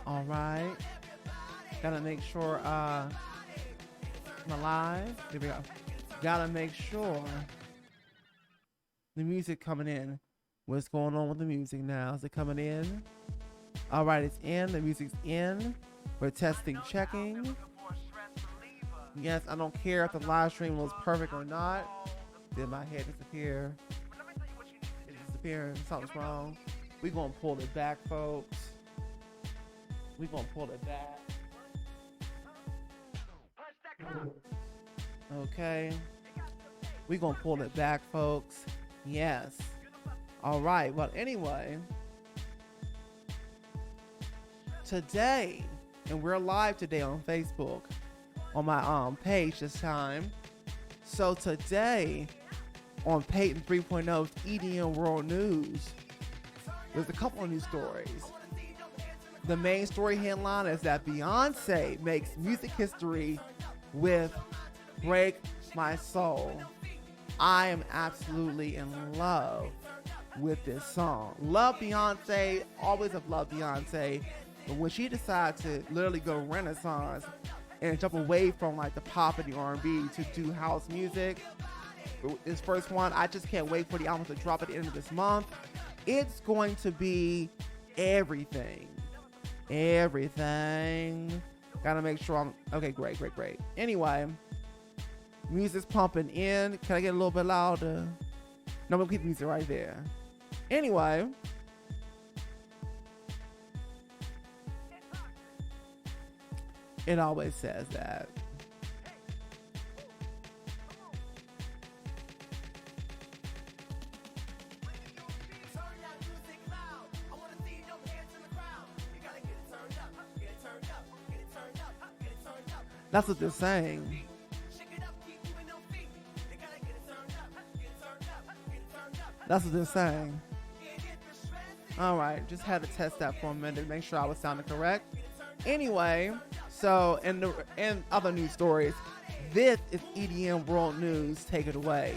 All right. Gotta make sure I'm alive. Here we go. Gotta make sure the music coming in. What's going on with the music now? Is it coming in? All right, it's in. The music's in. We're testing, checking. Yes, I don't care if the live stream was perfect or not. Did my head disappear? It disappeared. Something's wrong. We're gonna pull it back, folks. We're gonna pull it back. Okay. We're gonna pull it back, folks. Yes. All right. Well, anyway, today, and we're live today on Facebook on my page this time. So today on Peyton 3.0's EDM World News, there's a couple of news stories. The main story headline is that Beyonce makes music history with Break My Soul. I am absolutely in love with this song. Love Beyonce, always have loved Beyonce. But when she decided to literally go Renaissance and jump away from like the pop and the R&B to do house music, this first one, I just can't wait for the album to drop at the end of this month. It's going to be everything. Everything. Gotta make sure I'm okay. Great. Anyway, music's pumping in. Can I get a little bit louder? No, we'll keep the music right there. Anyway, it always says that. That's what they're saying. That's what they're saying. All right, just had to test that for a minute to make sure I was sounding correct. Anyway, so in other news stories, this is EDM World News. Take it away.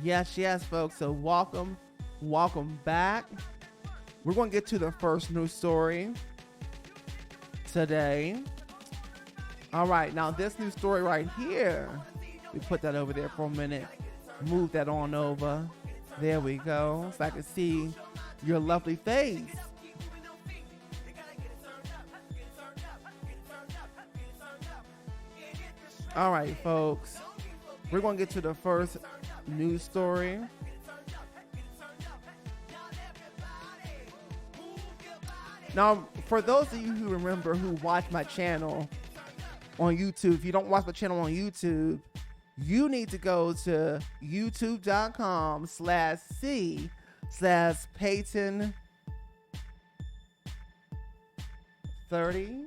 Yes, folks. So welcome back. We're going to get to the first news story today. All right, now this news story right here, we put that over there for a minute. Move that on over. There we go. So I can see your lovely face. All right, folks. We're going to get to the first news story. Now, for those of you who remember who watch my channel on YouTube, if you don't watch my channel on YouTube, you need to go to youtube.com/C/Peyton30.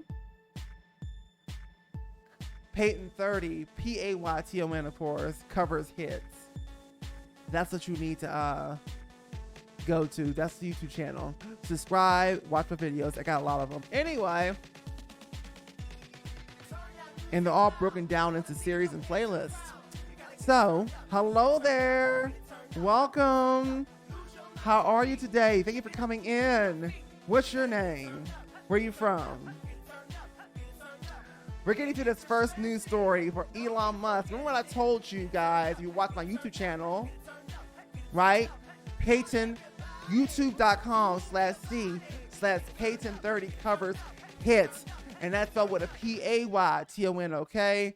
Peyton 30, Payton, of course, covers hits. That's what you need to go to. That's the YouTube channel. Subscribe, watch my videos. I got a lot of them. Anyway, and they're all broken down into series and playlists. So, hello there. Welcome. How are you today? Thank you for coming in. What's your name? Where are you from? We're getting to this first news story for Elon Musk. Remember what I told you guys? You watch my YouTube channel, right? Peyton, youtube.com/C/Peyton30 covers hits. And that's spelled with a Payton, okay?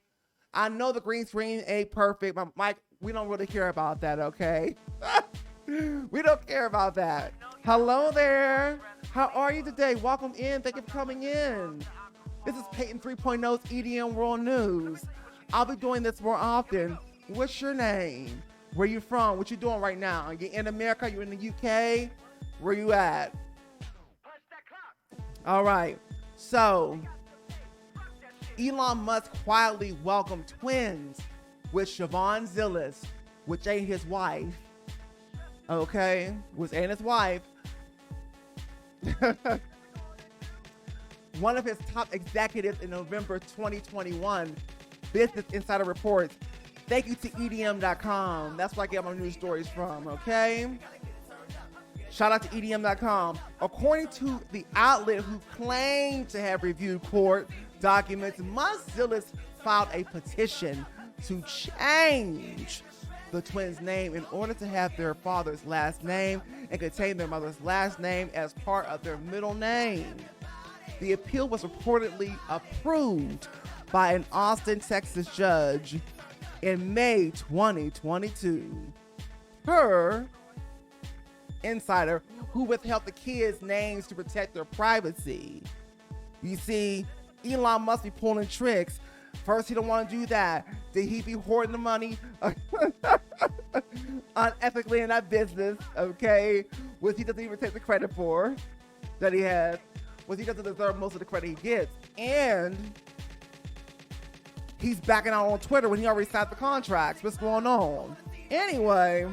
I know the green screen ain't perfect, but Mike, we don't really care about that, okay? We don't care about that. Hello there. How are you today? Welcome in. Thank you for coming in. This is Peyton 3.0's EDM World News. I'll be doing this more often. What's your name? Where you from? What you doing right now? You in America? You in the UK? Where you at? All right. So, Elon Musk quietly welcomed twins with Siobhan Zillis, which ain't his wife. Okay, which ain't his wife. One of his top executives in November 2021, Business Insider reports. Thank you to EDM.com. That's where I get my news stories from, okay? Shout out to EDM.com. According to the outlet who claimed to have reviewed court documents, Zillis filed a petition to change the twins' name in order to have their father's last name and contain their mother's last name as part of their middle name. The appeal was reportedly approved by an Austin, Texas judge in May 2022. Per Insider, who withheld the kids' names to protect their privacy. You see, Elon must be pulling tricks. First, he don't want to do that. Did he be hoarding the money unethically in that business? Okay, which he doesn't even take the credit for that he has. Which he doesn't deserve most of the credit he gets. And he's backing out on Twitter when he already signed the contracts. What's going on? Anyway,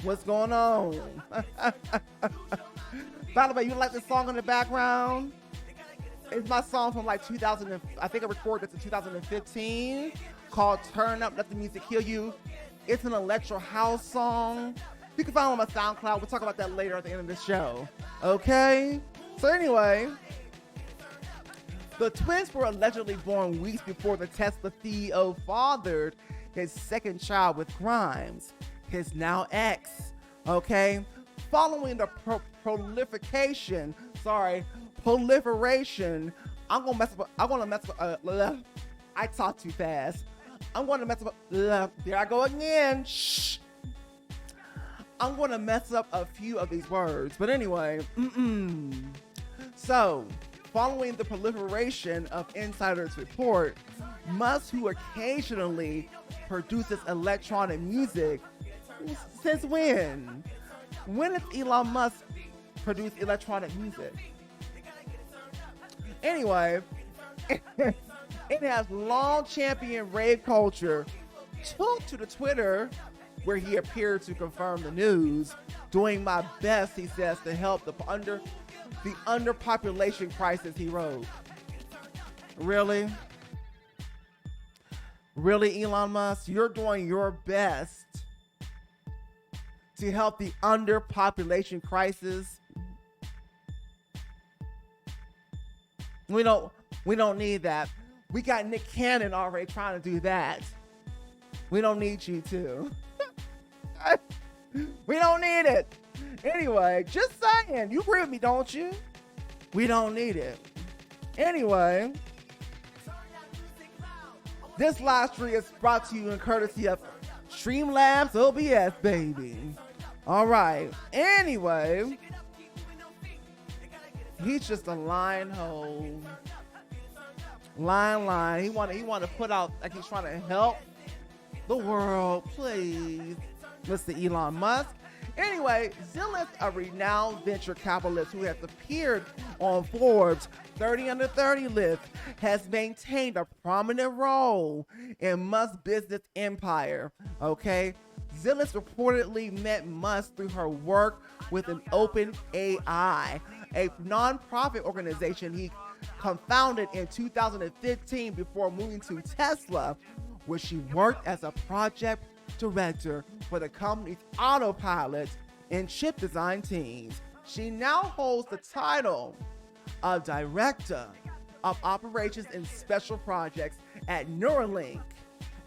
what's going on? By the way, you like this song in the background? It's my song from like 2000. I think I recorded this in 2015 called Turn Up, Let the Music Heal You. It's an electro house song. You can find it on my SoundCloud. We'll talk about that later at the end of the show. Okay? So anyway, the twins were allegedly born weeks before the Tesla CEO fathered his second child with Grimes, his now ex. Okay? Following the proliferation, I'm gonna mess up. I talk too fast. I'm gonna mess up. There I go again. Shh. I'm gonna mess up a few of these words, but anyway. So, following the proliferation of insiders report, Musk, who occasionally produces electronic music, since when? When does Elon Musk produce electronic music? Anyway, it has long championed rave culture. Took to the Twitter, where he appeared to confirm the news, doing my best, he says, to help the underpopulation crisis, he wrote. Really? Really, Elon Musk? You're doing your best to help the underpopulation crisis? We don't need that. We got Nick Cannon already trying to do that. We don't need you to. We don't need it. Anyway, just saying. You agree with me, don't you? We don't need it. Anyway, this live stream is brought to you in courtesy of Streamlabs OBS, baby. All right. Anyway, he's just a lying hole. Lying. He want to put out like he's trying to help the world, please, Mr. Elon Musk. Anyway, Zillis, a renowned venture capitalist who has appeared on Forbes 30 Under 30 list, has maintained a prominent role in Musk's business empire. Okay, Zillis reportedly met Musk through her work with an open AI, a nonprofit organization he co-founded in 2015 before moving to Tesla, where she worked as a project director for the company's autopilot and chip design teams. She now holds the title of Director of Operations and Special Projects at Neuralink,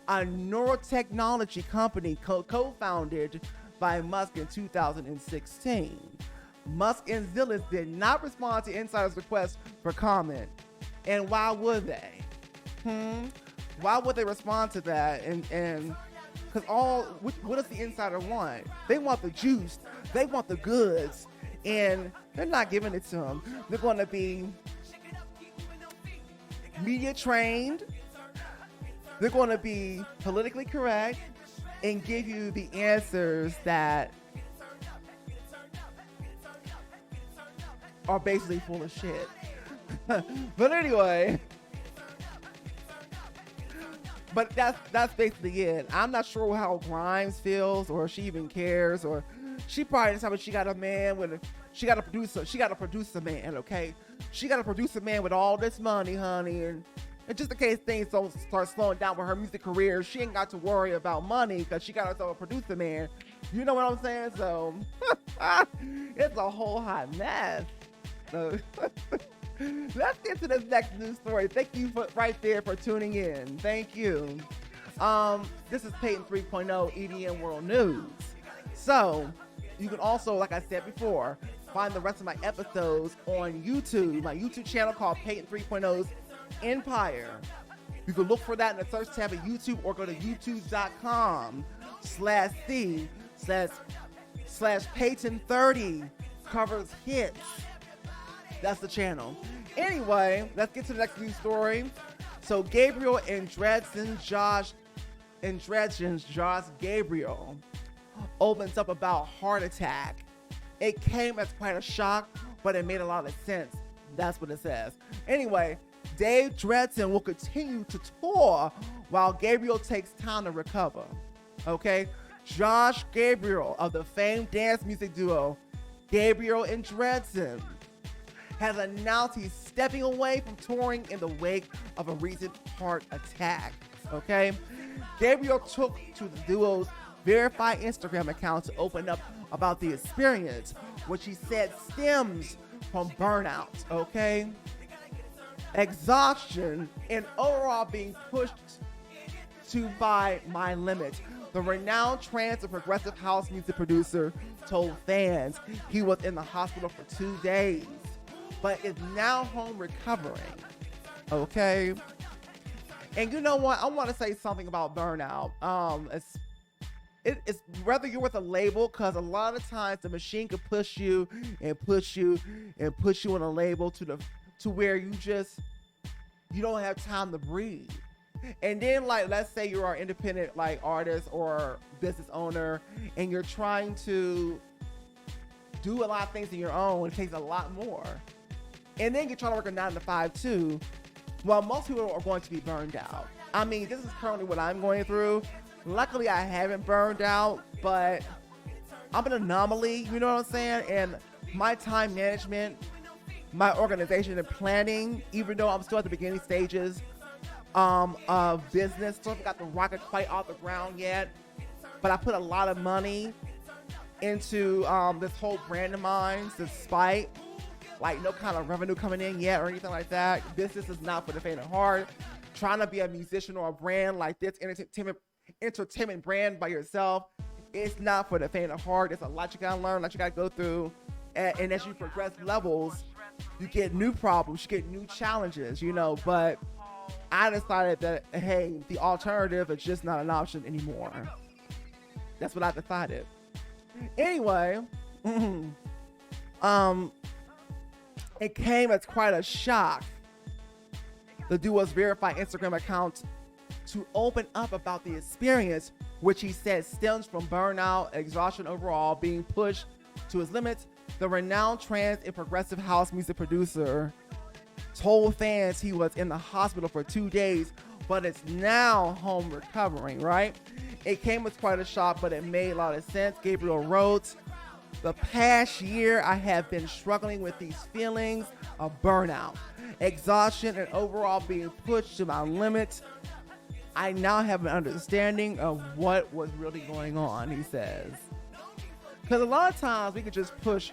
a neurotechnology company co-founded by Musk in 2016. Musk and Zillis did not respond to insiders' requests for comment. And why would they? Why would they respond to that? And because what does the insider want? They want the juice. They want the goods. And they're not giving it to them. They're going to be media trained. They're going to be politically correct and give you the answers that are basically full of shit. But anyway, But that's basically it. I'm not sure how Grimes feels, or if she even cares, or she probably decided she got a man with she got a producer. She got a producer man, okay? She got a producer man with all this money, honey, and just in case things don't start slowing down with her music career, she ain't got to worry about money because she got herself a producer man. You know what I'm saying? So it's a whole hot mess. So let's get to this next news story. Thank you right there for tuning in. Thank you. This is Peyton 3.0 EDM World News. So you can also, like I said before, find the rest of my episodes on YouTube. My YouTube channel called Peyton 3.0's Empire. You can look for that in the search tab at YouTube, or go to youtube.com/C/Peyton30 covers hits. That's the channel. Anyway, let's get to the next news story. So Gabriel and Josh Gabriel opens up about heart attack. It came as quite a shock, but it made a lot of sense. That's what it says. Anyway, Dave Dredson will continue to tour while Gabriel takes time to recover. Okay? Josh Gabriel of the famed dance music duo Gabriel and Dredson has announced he's stepping away from touring in the wake of a recent heart attack. Okay? Gabriel took to the duo's verified Instagram account to open up about the experience, which he said stems from burnout, okay? Exhaustion, and overall being pushed to by my limit. The renowned trance and progressive house music producer told fans he was in the hospital for 2 days, but is now home recovering, okay? And you know what? I want to say something about burnout. It's whether you're with a label, because a lot of times the machine could push you and push you and push you on a label to where you don't have time to breathe. And then, like, let's say you are an independent like artist or business owner, and you're trying to do a lot of things on your own. It takes a lot more. And then you're trying to work a 9 to 5 too. Well, most people are going to be burned out. I mean, this is currently what I'm going through. Luckily, I haven't burned out, but I'm an anomaly, you know what I'm saying? And my time management, my organization and planning, even though I'm still at the beginning stages of business, still haven't got the rocket quite off the ground yet, but I put a lot of money into this whole brand of mine, despite like no kind of revenue coming in yet or anything like that. Business is not for the faint of heart. Trying to be a musician or a brand like this entertainment brand by yourself, it's not for the faint of heart. It's a lot you gotta learn, a lot you gotta go through, and as you progress levels, you get new problems, you get new challenges, you know. But I decided that, hey, the alternative is just not an option anymore. That's what I decided. Anyway, it came as quite a shock. The duo's verified Instagram account to open up about the experience, which he said stems from burnout, exhaustion overall, being pushed to his limits. The renowned trance and progressive house music producer told fans he was in the hospital for 2 days, but it's now home recovering, right? It came as quite a shock, but it made a lot of sense. Gabriel wrote, "The past year, I have been struggling with these feelings of burnout, exhaustion, and overall being pushed to my limits. I now have an understanding of what was really going on," he says. Because a lot of times we can just push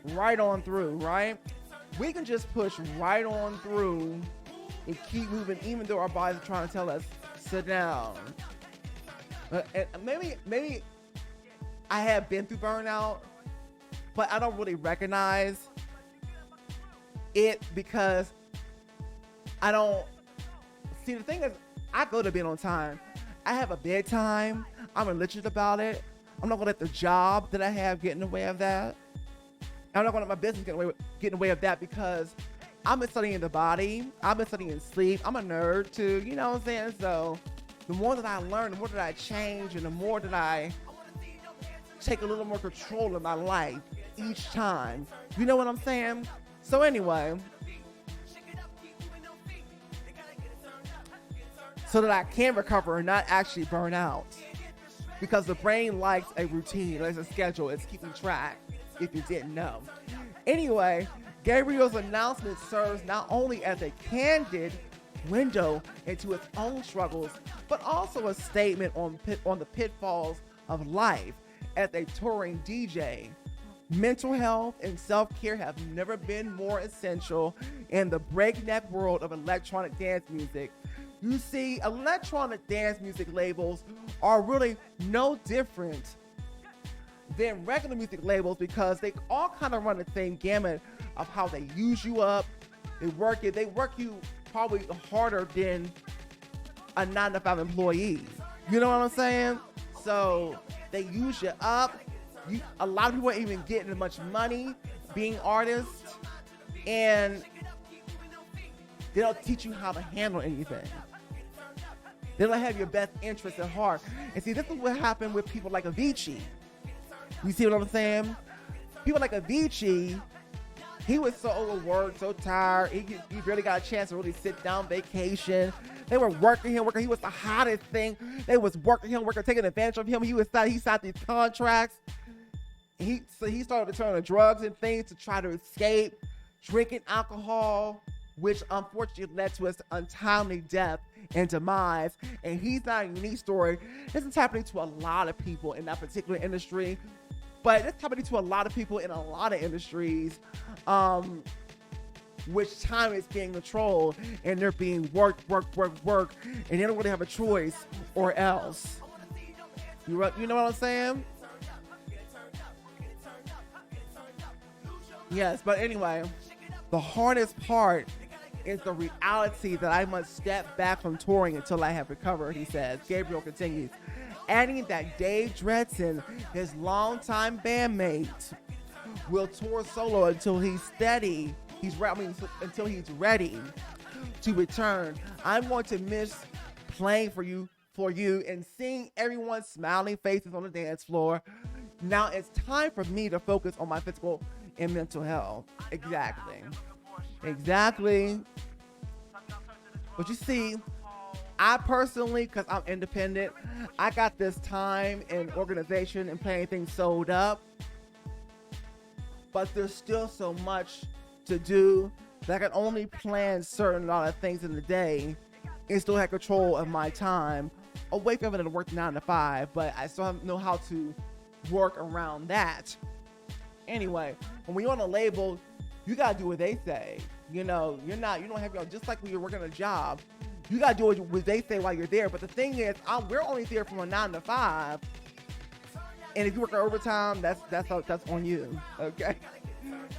right on through, right? We can just push right on through and keep moving, even though our bodies are trying to tell us, sit down. And maybe I have been through burnout, but I don't really recognize it because I don't see. The thing is, I go to bed on time. I have a bedtime. I'm religious about it. I'm not gonna let the job that I have get in the way of that. I'm not gonna let my business get in the way of that, because I've been studying the body. I've been studying sleep. I'm a nerd too, you know what I'm saying? So the more that I learn, the more that I change, and the more that I take a little more control of my life each time. You know what I'm saying? So anyway, so that I can recover and not actually burn out. Because the brain likes a routine, likes a schedule. It's keeping track, if you didn't know. Anyway, Gabriel's announcement serves not only as a candid window into its own struggles, but also a statement on the pitfalls of life as a touring DJ. Mental health and self-care have never been more essential in the breakneck world of electronic dance music. You see, electronic dance music labels are really no different than regular music labels because they all kind of run the same gamut of how they use you up. They work you probably harder than a 9-to-5 employee. You know what I'm saying? So they use you up. A lot of people ain't even getting much money being artists, and they don't teach you how to handle anything. They don't have your best interests at heart. And see, this is what happened with people like Avicii. You see what I'm saying? People like Avicii, he was so overworked, so tired. He barely got a chance to really sit down, vacation. They were working him. He was the hottest thing. They was working him, taking advantage of him. He signed these contracts. So he started to turn to drugs and things to try to escape, drinking alcohol, which unfortunately led to his untimely death and demise. And he's not a unique story. This is happening to a lot of people in that particular industry, but it's happening to a lot of people in a lot of industries, which time is being controlled and they're being worked, and they don't really have a choice or else. You know what I'm saying? Yes, but anyway, the hardest part is the reality that I must step back from touring until I have recovered, he says. Gabriel continues, adding that Dave Dredson, his longtime bandmate, will tour solo until he's steady. Until he's ready to return. I'm going to miss playing for you and seeing everyone's smiling faces on the dance floor. Now it's time for me to focus on my physical and mental health. Exactly. But you see, I personally, because I'm independent, I got this time and organization and planning things sewed up. But there's still so much to do that I can only plan certain lot of things in the day and still have control of my time away from having to work 9 to 5, but I still know how to work around that. Anyway, when you're on a label, you gotta do what they say. You know, you don't have your, just like when you're working a job, you gotta do what they say while you're there. But the thing is, we're only there from a 9 to 5, and if you work overtime, that's on you. Okay.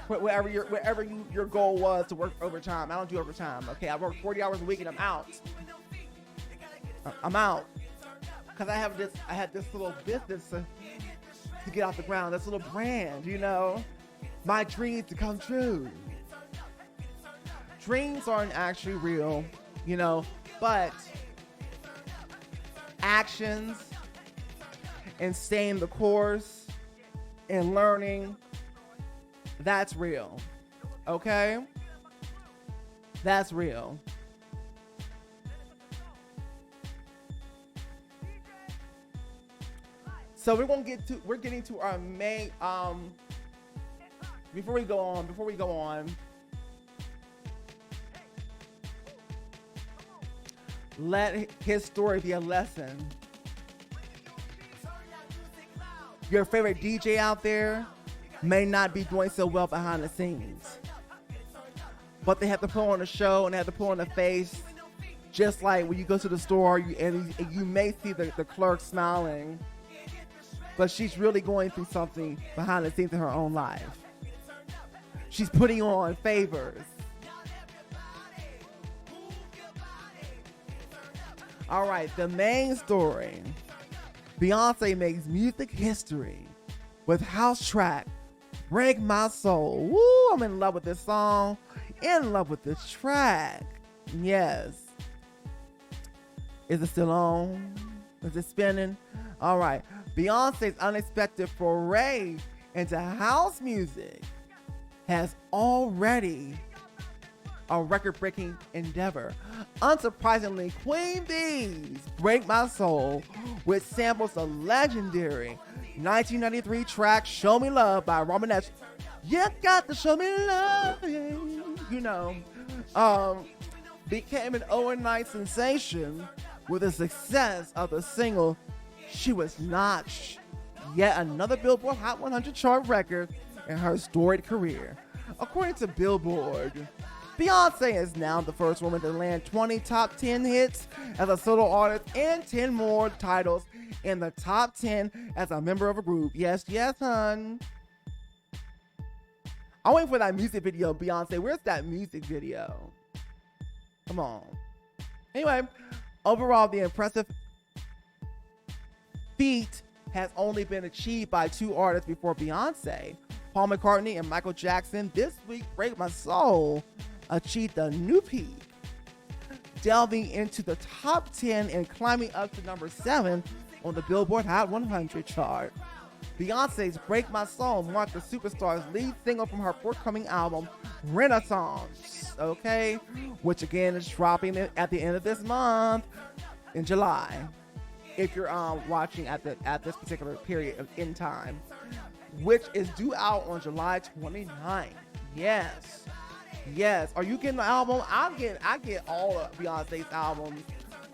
Wherever your goal was to work overtime, I don't do overtime. Okay, I work 40 hours a week and I'm out. Because I had this little business to get off the ground, this little brand, my dreams to come true. Dreams aren't actually real, but actions and staying the course and learning, that's real. Okay? That's real. So we're getting to our main, before we go on, let his story be a lesson. Your favorite DJ out there may not be doing so well behind the scenes, but they have to put on a show and they have to put on a face, just like when you go to the store and you may see the clerk smiling, but she's really going through something behind the scenes in her own life. She's putting on favors. All right, the main story. Beyonce makes music history with house track Break My Soul. Woo, I'm in love with this song. In love with this track. Yes. Is it still on? Is it spinning? All right. Beyonce's unexpected foray into house music has already a record-breaking endeavor. Unsurprisingly, Queen Bee's Break My Soul, which samples the legendary 1993 track Show Me Love by Romanesque. You got to show me love, you know, became an overnight sensation with the success of the single She Was Notched, yet another Billboard Hot 100 chart record in her storied career. According to Billboard, Beyonce is now the first woman to land 20 top 10 hits as a solo artist and 10 more titles in the top 10 as a member of a group. Yes, yes, hun. I'm waiting for that music video, Beyonce. Where's that music video? Come on. Anyway, overall, the impressive feat has only been achieved by two artists before Beyonce. Paul McCartney and Michael Jackson. This week, Break My Soul achieved a new peak, delving into the top 10 and climbing up to number 7 on the Billboard Hot 100 chart. Beyonce's Break My Soul marked the superstar's lead single from her forthcoming album, Renaissance, okay? Which again is dropping at the end of this month in July, if you're watching at this particular period in time, which is due out on July 29th. Yes. Are you getting the album? I get all of Beyonce's albums.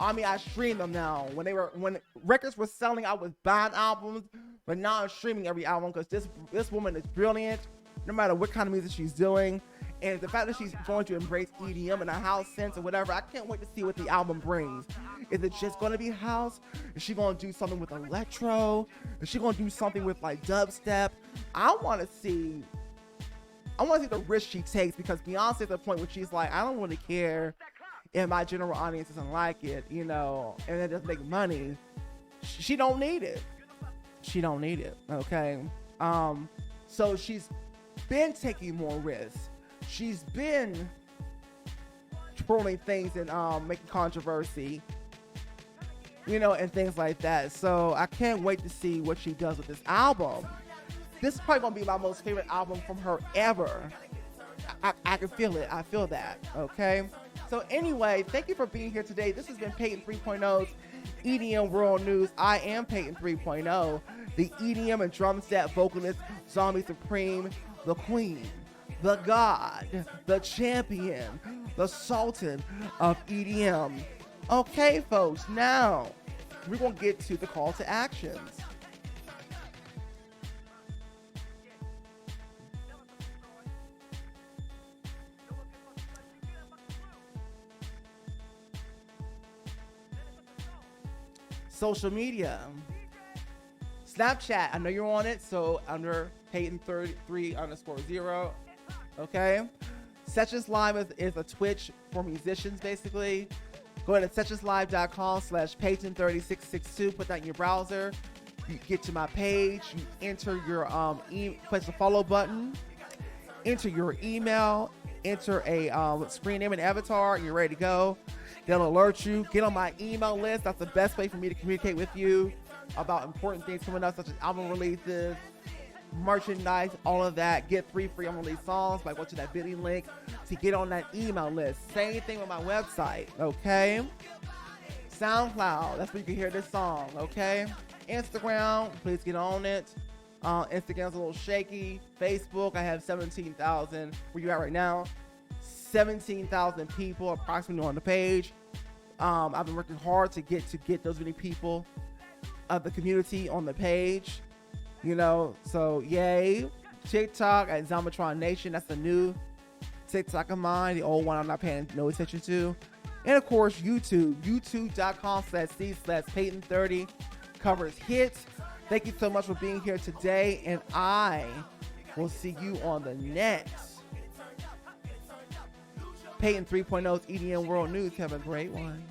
I mean, I stream them now. When records were selling, I was buying albums, but now I'm streaming every album because this woman is brilliant, no matter what kind of music she's doing. And the fact that she's going to embrace EDM and a house sense or whatever, I can't wait to see what the album brings. Is it just going to be house? Is she going to do something with electro? Is she going to do something with like dubstep? I want to see the risk she takes, because Beyonce's at the point where she's like, I don't really care if my general audience doesn't like it, you know, and it doesn't make money. She don't need it. Okay? So she's been taking more risks. She's been trolling things and making controversy, you know, and things like that. So I can't wait to see what she does with this album. This is probably going to be my most favorite album from her ever. I can feel it. I feel that. Okay? So anyway, thank you for being here today. This has been Peyton 3.0's EDM World News. I am Peyton 3.0, the EDM and drum set vocalist, Zombie Supreme, the Queen, the God, the Champion, the Sultan of EDM. Okay, folks, now we're going to get to the call to actions. Social media. Snapchat, I know you're on it, so under Peyton33_0, okay? Sessions Live is a Twitch for musicians, basically. Go to sessionslive.com/Peyton30662, put that in your browser. You get to my page, you enter your press the follow button, enter your email, enter a screen name and avatar, and you're ready to go. They'll alert you. Get on my email list. That's the best way for me to communicate with you about important things coming up, such as album releases, merchandise, all of that. Get 3 free unreleased songs by going to that Bitly link to get on that email list. Same thing with my website, okay? SoundCloud, that's where you can hear this song, okay? Instagram, please get on it. Instagram's a little shaky. Facebook, I have 17,000. Where you at right now? 17,000 people approximately on the page. I've been working hard to get those many people of the community on the page, you know, so yay. TikTok at Zombitron Nation, that's the new TikTok of mine. The old one I'm not paying no attention to. And of course, youtube.com/C/Peyton30 covers hits. Thank you so much for being here today, and I will see you on the next Peyton 3.0's EDM World News. Have a great one.